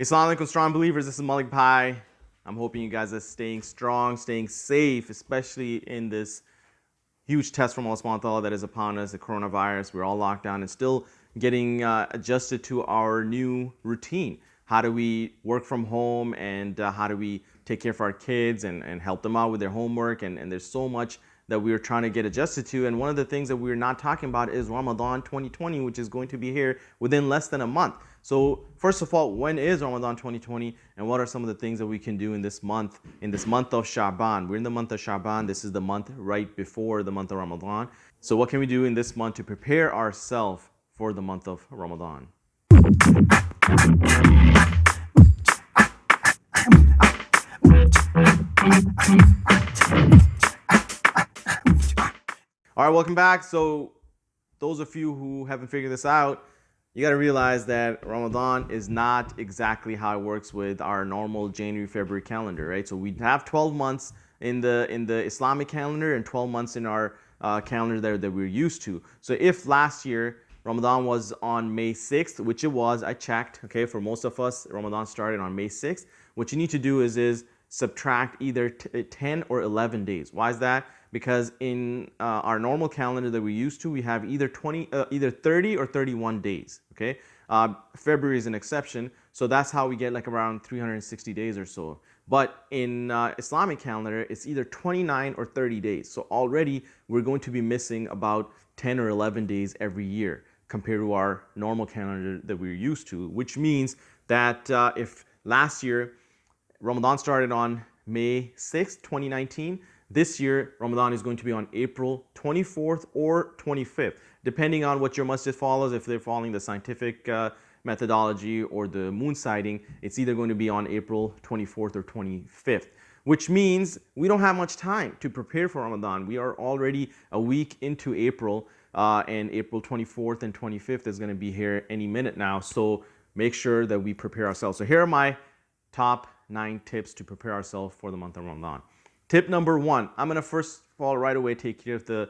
Assalamu alaikum, strong believers. This is Malik Pai. I'm hoping you guys are staying strong, staying safe, especially in this huge test from Allah subhanahu wa ta'ala that is upon us, the coronavirus. We're all locked down and still getting adjusted to our new routine. How do we work from home, and how do we take care of our kids and help them out with their homework? And there's so much that we're trying to get adjusted to. And one of the things that we're not talking about is Ramadan 2020, which is going to be here within less than a month. So first of all, when is Ramadan 2020, and what are some of the things that we can do in this month of Sha'ban? We're in the month of Sha'ban. This is the month right before the month of Ramadan. So what can we do in this month to prepare ourselves for the month of Ramadan? All right, welcome back. So those of you who haven't figured this out, you got to realize that Ramadan is not exactly how it works with our normal January, February calendar, right? So we have 12 months in the Islamic calendar and 12 months in our calendar that we're used to. So if last year Ramadan was on May 6th, which it was, I checked, okay, for most of us, Ramadan started on May 6th. What you need to do is subtract either 10 or 11 days. Why is that? Because in our normal calendar that we used to, we have either 30 or 31 days, okay? February is an exception, so that's how we get like around 360 days or so. But in Islamic calendar, it's either 29 or 30 days. So already we're going to be missing about 10 or 11 days every year compared to our normal calendar that we're used to, which means that if last year Ramadan started on May 6th, 2019, this year, Ramadan is going to be on April 24th or 25th, depending on what your masjid follows. If they're following the scientific methodology or the moon sighting, it's either going to be on April 24th or 25th, which means we don't have much time to prepare for Ramadan. We are already a week into April, and April 24th and 25th is going to be here any minute now. So make sure that we prepare ourselves. So here are my top 9 tips to prepare ourselves for the month of Ramadan. Tip number 1, I'm going to first of all right away take care of the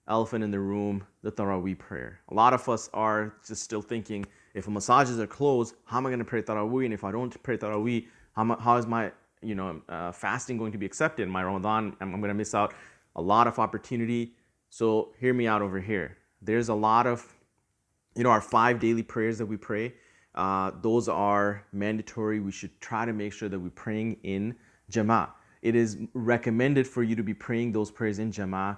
elephant in the room, the Taraweeh prayer. A lot of us are just still thinking, if massages are closed, how am I going to pray Taraweeh? And if I don't pray Taraweeh, how is my fasting going to be accepted? In my Ramadan, I'm going to miss out a lot of opportunity. So hear me out over here. There's a lot of, our 5 daily prayers that we pray. Those are mandatory. We should try to make sure that we're praying in Jama'ah. It is recommended for you to be praying those prayers in Jama'ah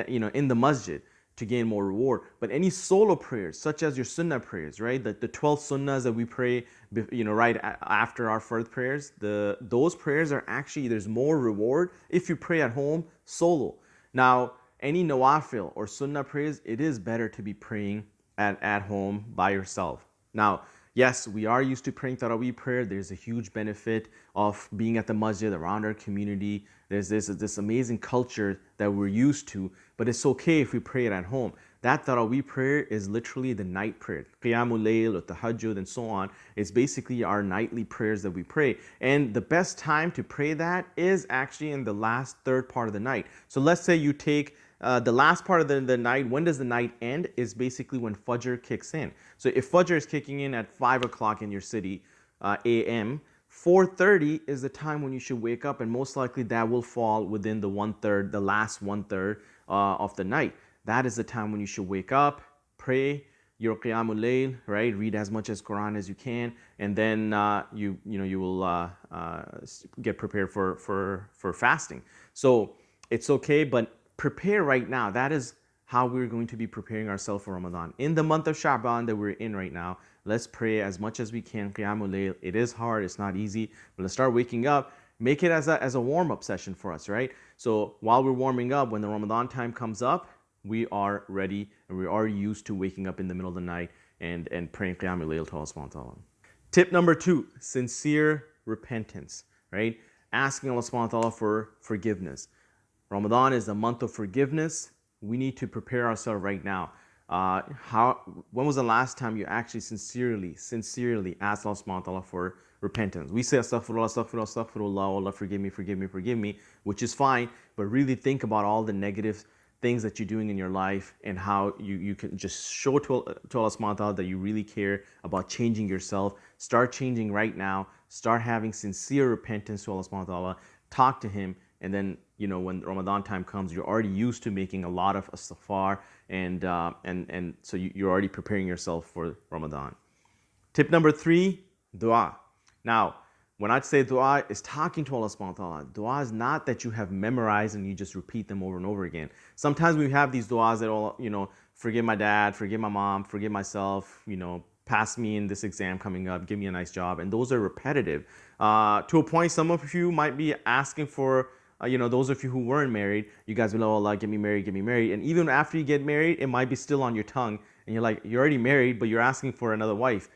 in the masjid to gain more reward. But any solo prayers, such as your sunnah prayers, right? The 12 sunnahs that we pray, right after our fard prayers, those prayers are actually, there's more reward if you pray at home solo. Now, any nawafil or sunnah prayers, it is better to be praying at home by yourself. Now, yes, we are used to praying Taraweeh prayer. There's a huge benefit of being at the masjid around our community. There's this amazing culture that we're used to, but it's okay if we pray it at home. That Taraweeh prayer is literally the night prayer. Qiyamul Layl or Tahajjud and so on. It's basically our nightly prayers that we pray. And the best time to pray that is actually in the last third part of the night. So let's say you take the last part of the night. When does the night end? Is basically when Fajr kicks in. So if Fajr is kicking in at 5 o'clock in your city, a.m., 4:30 is the time when you should wake up, and most likely that will fall within the last one-third of the night. That is the time when you should wake up, pray your Qiyamul Layl, right? Read as much as Quran as you can, and then you will get prepared for fasting. So it's okay, but prepare right now. That is how we're going to be preparing ourselves for Ramadan. In the month of Sha'ban that we're in right now, let's pray as much as we can, Qiyamul Layl. It is hard, it's not easy, but let's start waking up. Make it as a warm-up session for us, right? So while we're warming up, when the Ramadan time comes up, we are ready and we are used to waking up in the middle of the night and praying Qiyamul Layl to Allah subhanahu wa ta'ala. Tip number 2, sincere repentance, right? Asking Allah subhanahu wa ta'ala for forgiveness. Ramadan is the month of forgiveness. We need to prepare ourselves right now. When was the last time you actually sincerely asked Allah subhanahu wa ta'ala for repentance? We say astaghfirullah, astaghfirullah, astaghfirullah, Allah forgive me, forgive me, forgive me, which is fine, but really think about all the negative things that you're doing in your life and how you can just show to Allah subhanahu wa ta'ala that you really care about changing yourself. Start changing right now. Start having sincere repentance to Allah subhanahu wa ta'ala. Talk to Him, and then, when Ramadan time comes, you're already used to making a lot of istighfar, and so you're already preparing yourself for Ramadan. Tip number 3, dua. Now, when I say dua, is talking to Allah subhanahu wa ta'ala. Dua is not that you have memorized and you just repeat them over and over again. Sometimes we have these duas that forgive my dad, forgive my mom, forgive myself, pass me in this exam coming up, give me a nice job. And those are repetitive. To a point, some of you might be asking for, those of you who weren't married, you guys will, oh Allah, get me married, get me married. And even after you get married, it might be still on your tongue. And you're like, you're already married, but you're asking for another wife.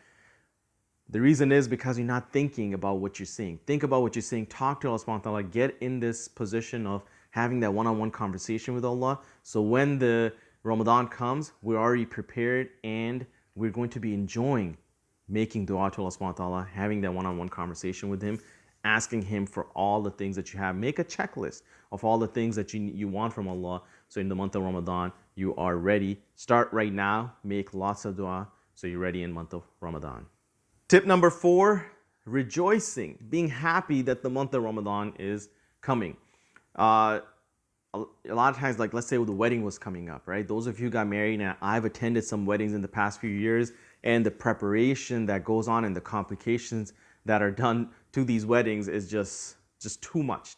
The reason is because you're not thinking about what you're saying. Think about what you're saying. Talk to Allah subhanahu wa ta'ala. Get in this position of having that one-on-one conversation with Allah. So when the Ramadan comes, we're already prepared and we're going to be enjoying making dua to Allah subhanahu wa ta'ala, having that one-on-one conversation with Him, asking Him for all the things that you have. Make a checklist of all the things that you want from Allah. So in the month of Ramadan, you are ready. Start right now. Make lots of dua so you're ready in the month of Ramadan. Tip number 4, rejoicing, being happy that the month of Ramadan is coming. A lot of times, like let's say the wedding was coming up, right? Those of you who got married, and I've attended some weddings in the past few years, and the preparation that goes on and the complications that are done to these weddings is just too much.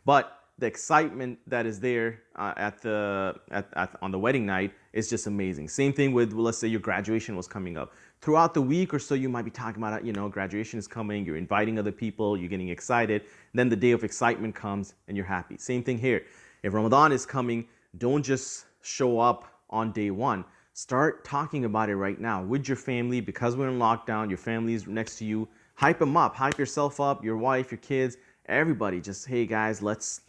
But the excitement that is there on the wedding night is just amazing. Same thing with, let's say your graduation was coming up. Throughout the week or so, you might be talking about, graduation is coming, you're inviting other people, you're getting excited. Then the day of excitement comes and you're happy. Same thing here. If Ramadan is coming, don't just show up on day one. Start talking about it right now with your family. Because we're in lockdown, your family is next to you. Hype them up, hype yourself up, your wife, your kids, everybody. Just, hey guys, let's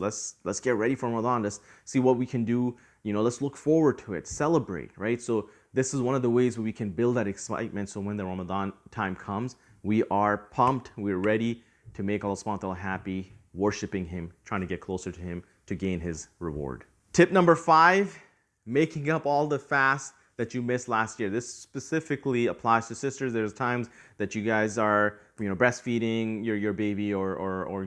get ready for Ramadan. Let's see what we can do. Let's look forward to it, celebrate, right? So this is one of the ways where we can build that excitement. So when the Ramadan time comes, we are pumped, we're ready to make Allah subhanahu wa ta'ala happy, worshiping Him, trying to get closer to Him to gain His reward. Tip number 5, making up all the fasts that you missed last year. This specifically applies to sisters. There's times that you guys are, breastfeeding your baby, or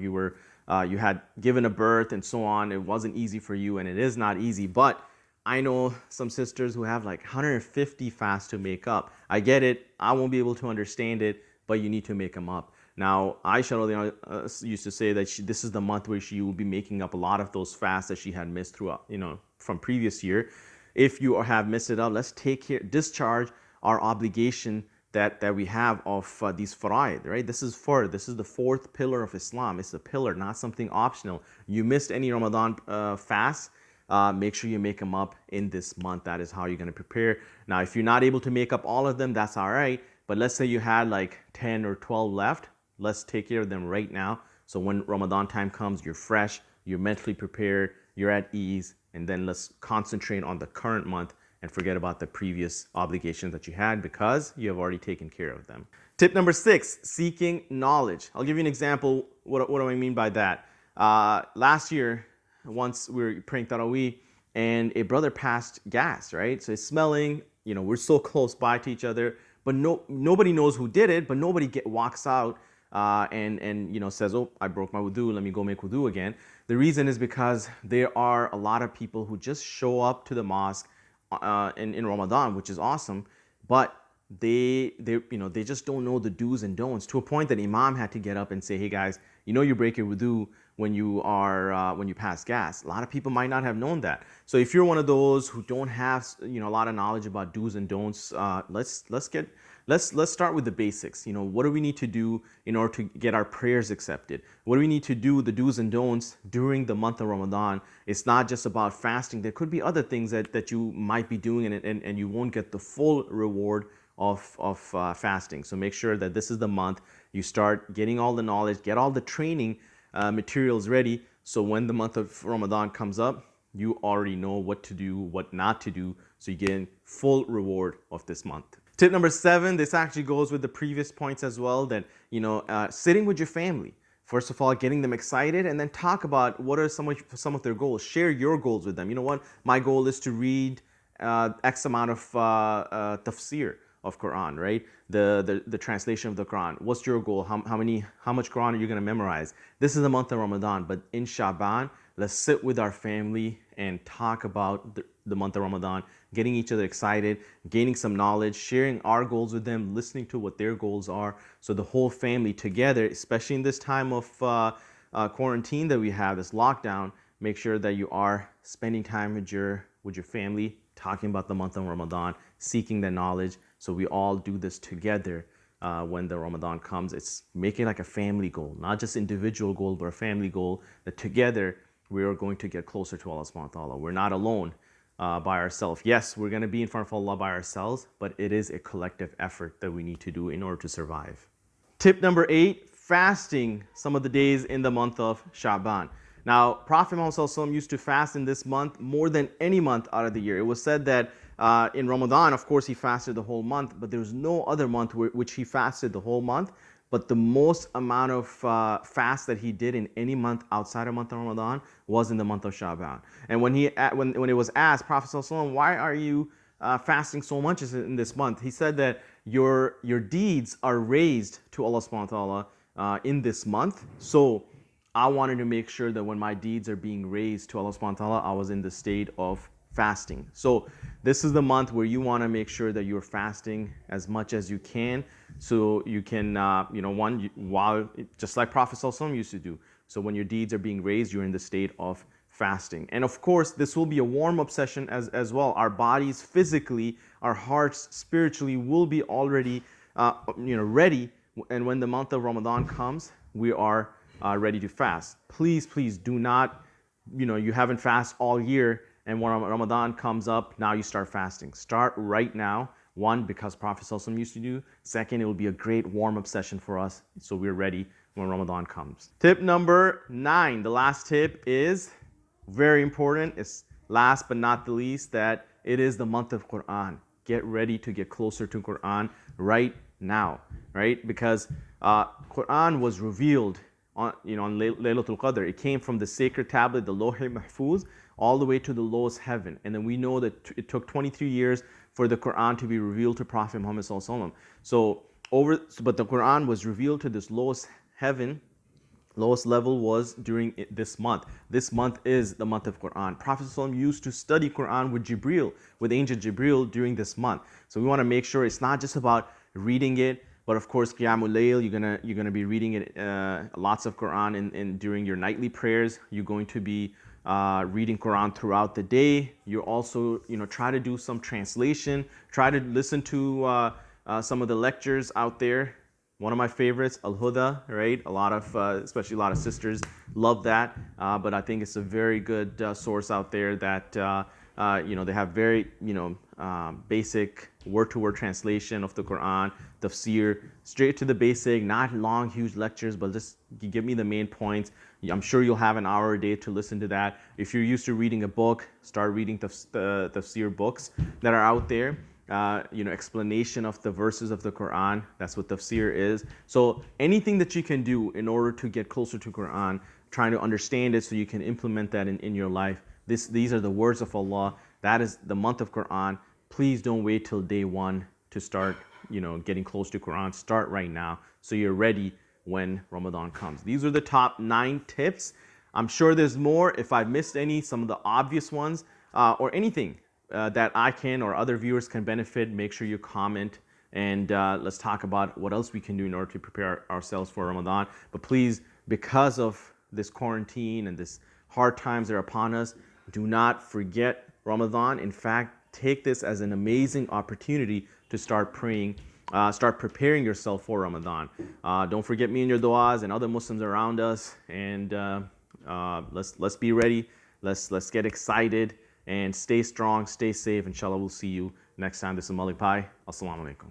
you had given a birth and so on. It wasn't easy for you, and it is not easy. But I know some sisters who have like 150 fasts to make up. I get it. I won't be able to understand it, but you need to make them up. Now, Aisha used to say that this is the month where she will be making up a lot of those fasts that she had missed throughout, from previous year. If you have missed it up, let's discharge our obligation that we have of these fara'id, right? This is the 4th pillar of Islam. It's a pillar, not something optional. You missed any Ramadan fast, make sure you make them up in this month. That is how you're going to prepare. Now, if you're not able to make up all of them, that's all right. But let's say you had like 10 or 12 left. Let's take care of them right now. So when Ramadan time comes, you're fresh, you're mentally prepared, you're at ease, and then let's concentrate on the current month and forget about the previous obligations that you had because you have already taken care of them. Tip number 6, seeking knowledge. I'll give you an example. What do I mean by that? Last year, once we were praying Taraweeh, and a brother passed gas, right? So it's smelling, we're so close by to each other, but nobody knows who did it, but nobody walks out and says, oh, I broke my wudu, let me go make wudu again. The reason is because there are a lot of people who just show up to the mosque in Ramadan, which is awesome, but they just don't know the do's and don'ts, to a point that Imam had to get up and say, hey guys, you break your wudu when you pass gas. A lot of people might not have known that. So if you're one of those who don't have a lot of knowledge about do's and don'ts, let's start with the basics. What do we need to do in order to get our prayers accepted? What do we need to do, the do's and don'ts during the month of Ramadan? It's not just about fasting. There could be other things that you might be doing and you won't get the full reward of fasting. So make sure that this is the month you start getting all the knowledge, get all the training materials ready, so when the month of Ramadan comes up, you already know what to do, what not to do, so you get full reward of this month. Tip number 7, this actually goes with the previous points as well, that sitting with your family. First of all, getting them excited, and then talk about what are some of their goals. Share your goals with them. You know what? My goal is to read X amount of tafsir of Quran, right? The translation of the Quran. What's your goal? How much Quran are you going to memorize? This is the month of Ramadan, but in Shaban, let's sit with our family and talk about the month of Ramadan, getting each other excited, gaining some knowledge, sharing our goals with them, listening to what their goals are. So the whole family together, especially in this time of quarantine that we have, this lockdown, make sure that you are spending time with your family, talking about the month of Ramadan, seeking the knowledge. So we all do this together when the Ramadan comes. It's making like a family goal, not just individual goal, but a family goal that together we are going to get closer to Allah subhanahu wa ta'ala. We're not alone by ourselves. Yes, we're going to be in front of Allah by ourselves, but it is a collective effort that we need to do in order to survive. Tip number 8, fasting some of the days in the month of Shaban. Now, Prophet Muhammad used to fast in this month more than any month out of the year. It was said that in Ramadan, of course, he fasted the whole month, but there's no other month which he fasted the whole month. But the most amount of fast that he did in any month outside of month of Ramadan was in the month of Shaban. And when it was asked, Prophet ﷺ, why are you fasting so much in this month? He said that your deeds are raised to Allah subhanahu wa ta'ala in this month. So I wanted to make sure that when my deeds are being raised to Allah subhanahu wa ta'ala, I was in the state of fasting. So this is the month where you want to make sure that you're fasting as much as you can, so you can, just like Prophet ﷺ used to do. So when your deeds are being raised, you're in the state of fasting. And of course, this will be a warm-up session as well. Our bodies physically, our hearts spiritually will be already, ready. And when the month of Ramadan comes, we are ready to fast. Please do not, you haven't fasted all year, and when Ramadan comes up, now you start fasting. Start right now. One, because Prophet ﷺ used to do. Second, it will be a great warm-up session for us, so we're ready when Ramadan comes. Tip number 9, the last tip is very important. It's last but not the least, that it is the month of Quran. Get ready to get closer to Quran right now, right? Because Quran was revealed on Laylatul Qadr. It came from the sacred tablet, the Lawh Mahfuz, all the way to the lowest heaven. And then we know that it took 23 years for the Quran to be revealed to Prophet Muhammad ﷺ. But the Quran was revealed to this lowest heaven. Lowest level was during this month. This month is the month of Quran. Prophet ﷺ used to study Quran with Jibril, with Angel Jibril during this month. So we want to make sure it's not just about reading it, but of course, Qiyamul Layl, you're gonna be reading it, lots of Quran during your nightly prayers. You're going to be reading Quran throughout the day. You also, try to do some translation. Try to listen to some of the lectures out there. One of my favorites, Al-Huda, right? Especially a lot of sisters love that. But I think it's a very good source out there that, they have very, basic word-to-word translation of the Quran, tafsir, straight to the basic, not long, huge lectures, but just give me the main points. I'm sure you'll have an hour a day to listen to that. If you're used to reading a book, start reading the tafsir books that are out there. Explanation of the verses of the Quran. That's what tafsir is. So anything that you can do in order to get closer to Quran, trying to understand it so you can implement that in your life. These are the words of Allah. That is the month of Quran. Please don't wait till day one to start, getting close to Quran. Start right now so you're ready when Ramadan comes. These are the top 9 tips. I'm sure there's more. If I've missed any, some of the obvious ones, or anything that I can or other viewers can benefit, make sure you comment, and let's talk about what else we can do in order to prepare ourselves for Ramadan. But please, because of this quarantine and this hard times that are upon us, do not forget Ramadan. In fact, take this as an amazing opportunity to start praying, start preparing yourself for Ramadan. Don't forget me in your du'as and other Muslims around us, and let's be ready. Let's get excited and stay strong, stay safe. Inshallah, we'll see you next time. This is Malik Pai. Assalamu alaikum.